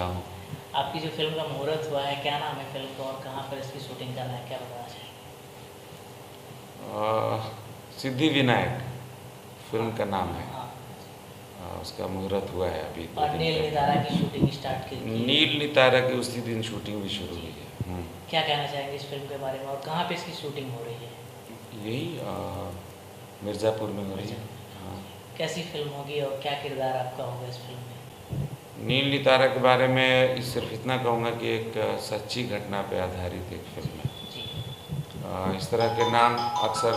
अच्छा हूँ। आपकी जो फिल्म का मुहूर्त हुआ है, क्या नाम है फिल्म का और कहाँ पर इसकी शूटिंग करना है, क्या बताना चाहिए? सिद्धि विनायक हाँ, फिल्म का नाम है। हाँ। उसका मुहूर्त हुआ है अभी 2 और दिन नील पहले। नितारा की शूटिंग स्टार्ट की है। नील नितारा की उसी दिन शूटिंग भी शुरू जी। हुई है। क्या कहना चाहेंगे इस फिल्म के बारे में और कहाँ पे इसकी शूटिंग हो रही है? यही मिर्ज़ापुर में हो रही मिर्जा। है। हाँ। कैसी फिल्म होगी और क्या किरदार आपका होगा इस फिल्म में? नील नितारा के बारे में सिर्फ इतना कहूँगा कि एक सच्ची घटना पर आधारित एक फिल्म है। जी। इस तरह के नाम अक्सर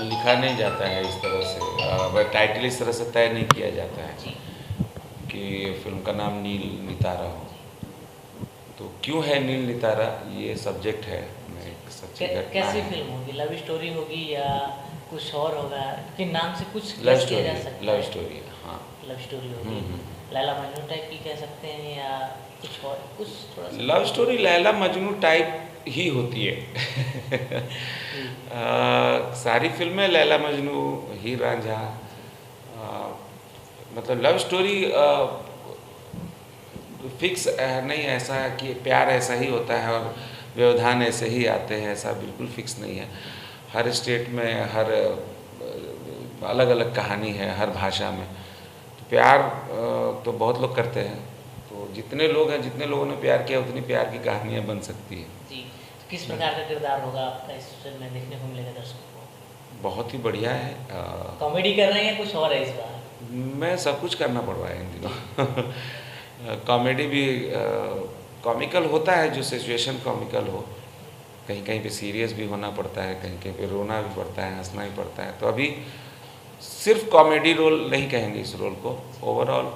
लिखा नहीं जाता है इस तरह से, वह टाइटल इस तरह से तय नहीं किया जाता है जी। कि फिल्म का नाम नील नितारा हो। तो क्यों है नील नितारा, ये सब्जेक्ट है, मैं एक सच्ची घटना कैसी है। फिल्म होगी? लव स्टोरी होगी या कुछ और होगा? कि नाम से कुछ लव गेस किया स्टोरी जा है, सकता लव है? स्टोरी है, हाँ। लव स्टोरी होगी। लैला मजनू टाइप की कह सकते हैं या कुछ और, कुछ थोड़ा सा? Love story Laila Majnu type ही होती है। जी। सारी फिल्में लैला मजनू, हीर रांझा, मतलब लव स्टोरी फिक्स नहीं है ऐसा कि प्यार ऐसा ही होता है और व्यवधान ऐसे ही आते हैं, ऐसा बिल्कुल फिक्स नहीं है। हर स्टेट में हर अलग अलग कहानी है, हर भाषा में। तो प्यार तो बहुत लोग करते हैं, तो जितने लोग हैं, जितने लोगों ने प्यार किया उतनी प्यार की कहानियाँ बन सकती हैं। जी। तो किस प्रकार का किरदार होगा आपका इस फिल्म में देखने को मिलेगा दर्शकों को? बहुत ही बढ़िया है। कॉमेडी कर रहे हैं, कुछ और है इस बार? मैं सब कुछ करना पड़ रहा है इन दिनों। कॉमेडी भी कॉमिकल होता है, जो सिचुएशन कॉमिकल हो। कहीं कहीं पे सीरियस भी होना पड़ता है, कहीं कहीं पे रोना भी पड़ता है, हंसना भी पड़ता है। तो अभी सिर्फ कॉमेडी रोल नहीं कहेंगे इस रोल को, ओवरऑल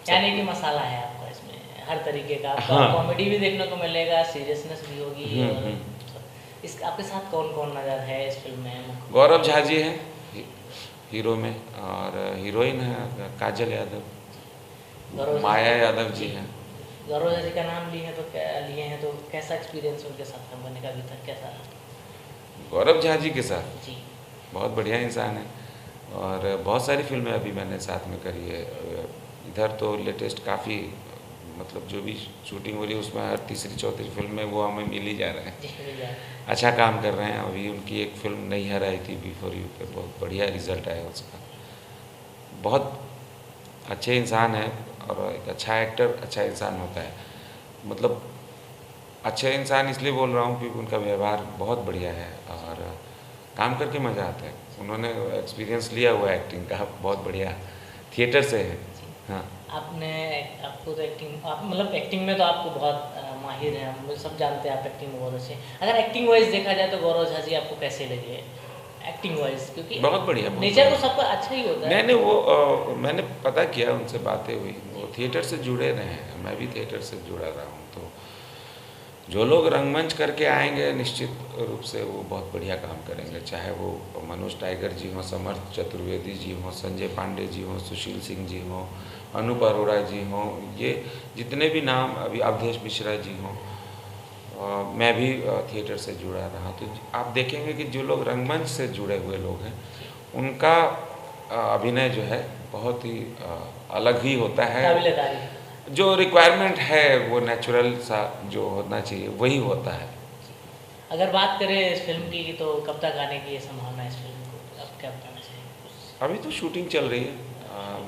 यानी कि मसाला है आपका इसमें हर तरीके का, आपका हाँ। कॉमेडी भी देखने को मिलेगा, सीरियसनेस भी होगी और हम्म। इस आपके साथ कौन कौन नज़र है इस फिल्म में? गौरव झा जी हैं हीरो में, और हीरोइन है काजल यादव, गौरव माया यादव जी हैं। गौरव जी का नाम लिए हैं तो लिए हैं तो कैसा एक्सपीरियंस उनके साथ काम करने का अभी तक कैसा? गौरव झा जी के साथ जी। बहुत बढ़िया इंसान है, और बहुत सारी फिल्में अभी मैंने साथ में करी है। इधर तो लेटेस्ट काफ़ी, मतलब जो भी शूटिंग हो रही है उसमें हर तीसरी चौथी फिल्म में वो हमें मिल ही जा रहे हैं। जी, मिल जाए। अच्छा काम कर रहे हैं। अभी उनकी एक फिल्म नैहर आई थी बिफोर यू पे, बहुत बढ़िया रिजल्ट आया उसका। बहुत अच्छे इंसान है, और एक अच्छा एक्टर अच्छा इंसान होता है। मतलब अच्छे इंसान इसलिए बोल रहा हूँ क्योंकि उनका व्यवहार बहुत बढ़िया है और काम करके मज़ा आता है। उन्होंने एक्सपीरियंस लिया हुआ है एक्टिंग का, बहुत बढ़िया, थिएटर से है। हाँ। आपने आपको तो एक्टिंग, आप मतलब एक्टिंग में तो आपको बहुत माहिर हैं, हम लोग सब जानते हैं आप एक्टिंग में बहुत अच्छे हैं। अगर एक्टिंग वाइज देखा जाए तो गौरव झा जी आपको कैसे लगे एक्टिंग वाइज? क्योंकि बहुत बढ़िया, बहुत नेचर तो बढ़िया। सबका अच्छा ही होता है। नहीं नहीं, वो मैंने पता किया, उनसे बातें हुई, वो थिएटर से जुड़े रहे हैं, मैं भी थिएटर से जुड़ा रहा हूँ। तो जो लोग रंगमंच करके आएंगे निश्चित रूप से वो बहुत बढ़िया काम करेंगे, चाहे वो मनोज टाइगर जी हों, समर्थ चतुर्वेदी जी हों, संजय पांडे जी हों, सुशील सिंह जी हों, अनूप अरोड़ा जी हों, ये जितने भी नाम, अभी अवधेश मिश्रा जी हों, मैं भी थिएटर से जुड़ा रहा। तो आप देखेंगे कि जो लोग रंगमंच से जुड़े हुए लोग हैं उनका अभिनय जो है बहुत ही अलग ही होता है। काबिल तारीफ। जो रिक्वायरमेंट है वो नेचुरल सा जो होना चाहिए वही होता है। अगर बात करें इस फिल्म की तो कब तक आने की ये संभावना है इस फिल्म को, अब क्या बताना चाहिए? अभी तो शूटिंग चल रही है,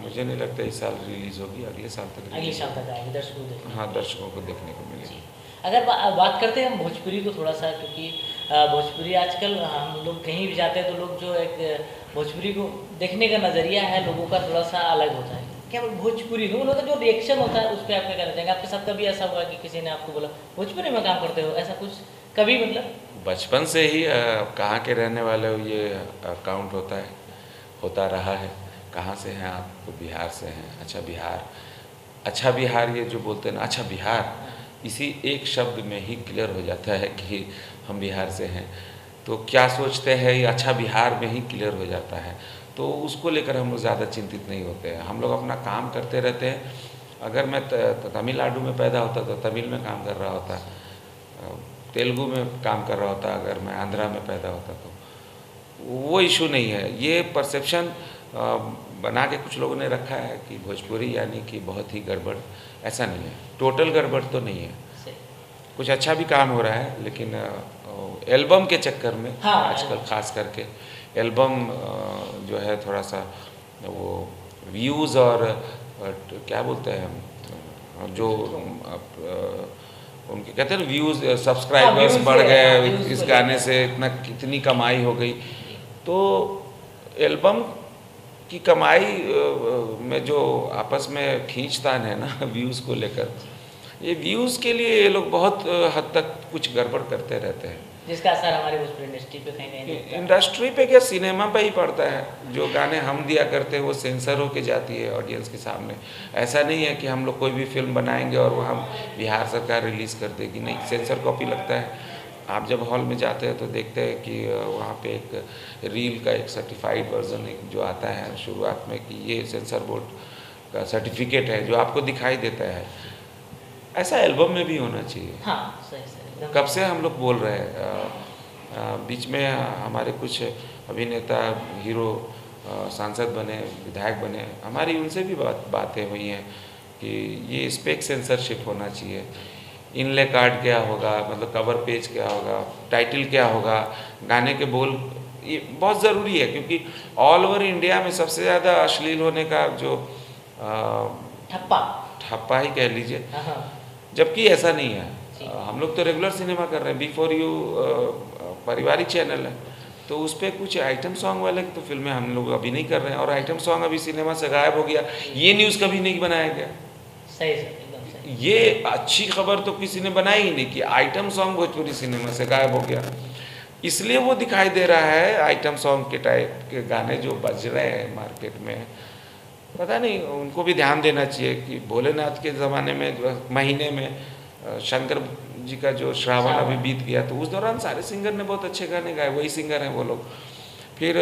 मुझे नहीं लगता इस साल रिलीज़ होगी, अगले साल तक अगले रिलीज साल होगी। तक आएगी दर्शकों देखने? हाँ, दर्शकों को देखने को जी। मिलेगी। अगर बात करते हैं हम भोजपुरी को थोड़ा सा, क्योंकि भोजपुरी आजकल हम लोग कहीं भी जाते हैं तो लोग जो एक भोजपुरी को देखने का नज़रिया है लोगों का थोड़ा सा अलग होता है। क्या भोजपुरी लोगों का जो रिएक्शन होता है उस पर आप क्या कहना चाहेंगे? आपके साथ कभी ऐसा हुआ कि किसी ने आपको बोला भोजपुरी में काम करते हो, ऐसा कुछ कभी? मतलब बचपन से ही कहाँ के रहने वाले हो ये काउंट होता है, होता रहा है। कहाँ से हैं आप? तो बिहार से हैं। अच्छा बिहार, अच्छा बिहार, ये जो बोलते हैं ना अच्छा बिहार, इसी एक शब्द में ही क्लियर हो जाता है कि हम बिहार से हैं। तो क्या सोचते हैं ये अच्छा बिहार में ही क्लियर हो जाता है। तो उसको लेकर हम लोग ज़्यादा चिंतित नहीं होते हैं, हम लोग अपना काम करते रहते हैं। अगर मैं तमिलनाडु में पैदा होता तो तमिल में काम कर रहा होता, तेलुगु में काम कर रहा होता, अगर मैं आंध्रा में पैदा होता तो वो इशू नहीं है। ये परसेप्शन बना के कुछ लोगों ने रखा है कि भोजपुरी यानी कि बहुत ही गड़बड़, ऐसा नहीं है, टोटल गड़बड़ तो नहीं है। सही। कुछ अच्छा भी काम हो रहा है, लेकिन एल्बम के चक्कर में हाँ, आजकल खास करके एल्बम जो है थोड़ा सा वो व्यूज़ और क्या बोलते हैं हम, जो उनके कहते हैं ना व्यूज़, सब्सक्राइबर्स व्यूज़ बढ़ से, गए व्यूज़ इस को गाने लेकर। से, इतना कितनी कमाई हो गई। तो एल्बम की कमाई में जो आपस में खींचतान है ना व्यूज़ को लेकर, ये व्यूज़ के लिए ये लोग बहुत हद तक कुछ गड़बड़ करते रहते हैं। जिसका असर हमारे भोजपुरी इंडस्ट्री पे कहीं नहीं दिखता। इंडस्ट्री पे क्या, सिनेमा पे ही पड़ता है। जो गाने हम दिया करते हैं वो सेंसर होके जाती है ऑडियंस के सामने। ऐसा नहीं है कि हम लोग कोई भी फिल्म बनाएंगे और वो हम बिहार सरकार रिलीज़ कर देगी, नहीं, सेंसर कॉपी लगता है। आप जब हॉल में जाते हैं तो देखते हैं कि वहाँ पे एक रील का एक सर्टिफाइड वर्जन जो आता है शुरुआत में कि ये सेंसर बोर्ड का सर्टिफिकेट है, जो आपको दिखाई देता है। ऐसा एल्बम में भी होना चाहिए। हाँ, सही सही। कब से हम लोग बोल रहे हैं, बीच में हमारे कुछ अभिनेता, हीरो सांसद बने, विधायक बने, हमारी उनसे भी बातें हुई हैं कि ये स्पेक सेंसरशिप होना चाहिए। इनले कार्ड क्या होगा, मतलब कवर पेज क्या होगा, टाइटल क्या होगा, गाने के बोल, ये बहुत ज़रूरी है क्योंकि ऑल ओवर इंडिया में सबसे ज़्यादा अश्लील होने का जो ठप्पा ही कह लीजिए, हाँ, जबकि ऐसा नहीं है। हम लोग तो रेगुलर सिनेमा कर रहे हैं, B4U पारिवारिक चैनल है, तो उस पर कुछ आइटम सॉन्ग वाले तो फिल्में हम लोग अभी नहीं कर रहे हैं, और आइटम सॉन्ग अभी सिनेमा से गायब हो गया, ये न्यूज़ कभी नहीं बनाया गया। सही एकदम सही। ये अच्छी खबर तो किसी ने बनाई ही नहीं कि आइटम सॉन्ग भोजपुरी सिनेमा से गायब हो गया। इसलिए वो दिखाई दे रहा है आइटम सॉन्ग के टाइप के गाने जो बज रहे हैं मार्केट में। पता नहीं, उनको भी ध्यान देना चाहिए कि भोलेनाथ के ज़माने में जो महीने में शंकर जी का जो श्रावण अभी बीत गया, तो उस दौरान सारे सिंगर ने बहुत अच्छे गाने गाए, वही सिंगर हैं वो लोग। फिर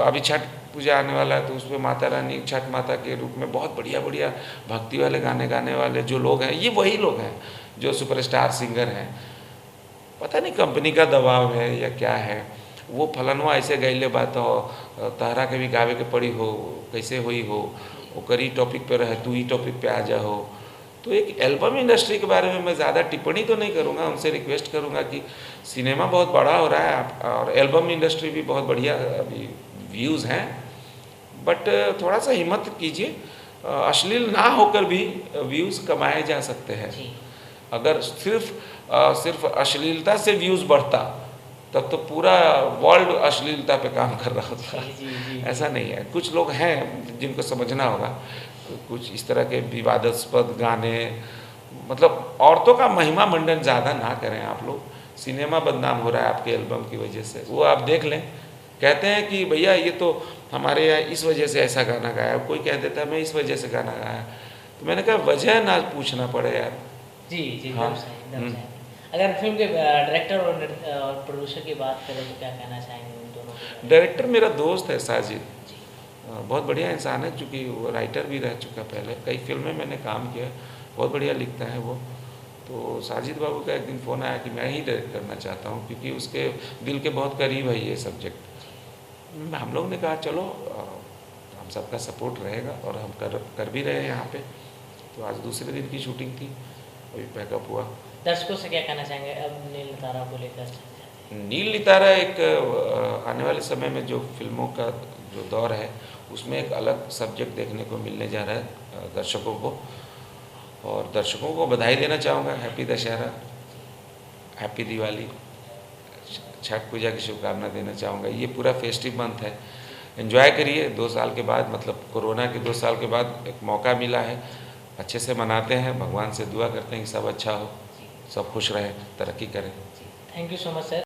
अभी छठ पूजा आने वाला है, तो उसमें माता रानी, छठ माता के रूप में बहुत बढ़िया बढ़िया भक्ति वाले गाने गाने वाले जो लोग हैं, ये वही लोग हैं जो सुपरस्टार सिंगर हैं। पता नहीं कंपनी का दबाव है या क्या है, वो फलनवा ऐसे गैले बात हो, तहरा के भी गावे के पड़ी हो, कैसे हुई हो, ओकर ही टॉपिक पे रहे, तू ही टॉपिक पे आ जा हो। तो एक एल्बम इंडस्ट्री के बारे में मैं ज़्यादा टिप्पणी तो नहीं करूँगा, उनसे रिक्वेस्ट करूँगा कि सिनेमा बहुत बड़ा हो रहा है आप, और एल्बम इंडस्ट्री भी बहुत बढ़िया अभी व्यूज़ हैं, बट थोड़ा सा हिम्मत कीजिए, अश्लील ना होकर भी व्यूज़ कमाए जा सकते हैं। अगर सिर्फ अश्लीलता से व्यूज़ बढ़ता तब तो पूरा वर्ल्ड अश्लीलता पे काम कर रहा था। ऐसा नहीं है, कुछ लोग हैं जिनको समझना होगा। कुछ इस तरह के विवादास्पद गाने, मतलब औरतों का महिमा मंडन ज़्यादा ना करें आप लोग। सिनेमा बदनाम हो रहा है आपके एल्बम की वजह से, वो आप देख लें। कहते हैं कि भैया ये तो हमारे यहाँ इस वजह से ऐसा गाना गाया, कोई कह देता है मैं इस वजह से गाना गाया, तो मैंने कहा वजह ना पूछना पड़े यार। जी हाँ। एकदम सही। अगर फिल्म के डायरेक्टर और प्रोड्यूसर की बात करें तो क्या कहना चाहेंगे उन दोनों के? डायरेक्टर मेरा दोस्त है साजिद, बहुत बढ़िया इंसान है, चूँकि वो राइटर भी रह चुका पहले, कई फिल्में मैंने काम किया, बहुत बढ़िया लिखता है वो। तो साजिद बाबू का एक दिन फ़ोन आया कि मैं ही डायरेक्ट करना चाहता हूँ, क्योंकि उसके दिल के बहुत करीब है ये सब्जेक्ट। हम लोग ने कहा चलो, हम सबका सपोर्ट रहेगा, और हम कर भी रहे हैं यहाँ पे। तो आज दूसरे दिन की शूटिंग थी, अभी पैकअप हुआ। दर्शकों से क्या कहना चाहेंगे अब नील नितारा को लेकर? नील नितारा एक आने वाले समय में जो फिल्मों का जो दौर है, उसमें एक अलग सब्जेक्ट देखने को मिलने जा रहा है दर्शकों को, और दर्शकों को बधाई देना चाहूँगा। हैप्पी दशहरा, हैप्पी दिवाली, छठ पूजा की शुभकामना देना चाहूँगा। ये पूरा फेस्टिव मंथ है, एंजॉय करिए। 2 साल के बाद, मतलब कोरोना के 2 साल के बाद एक मौका मिला है, अच्छे से मनाते हैं। भगवान से दुआ करते हैं कि सब अच्छा हो, सब खुश रहें, तरक्की करें। Thank you so much sir.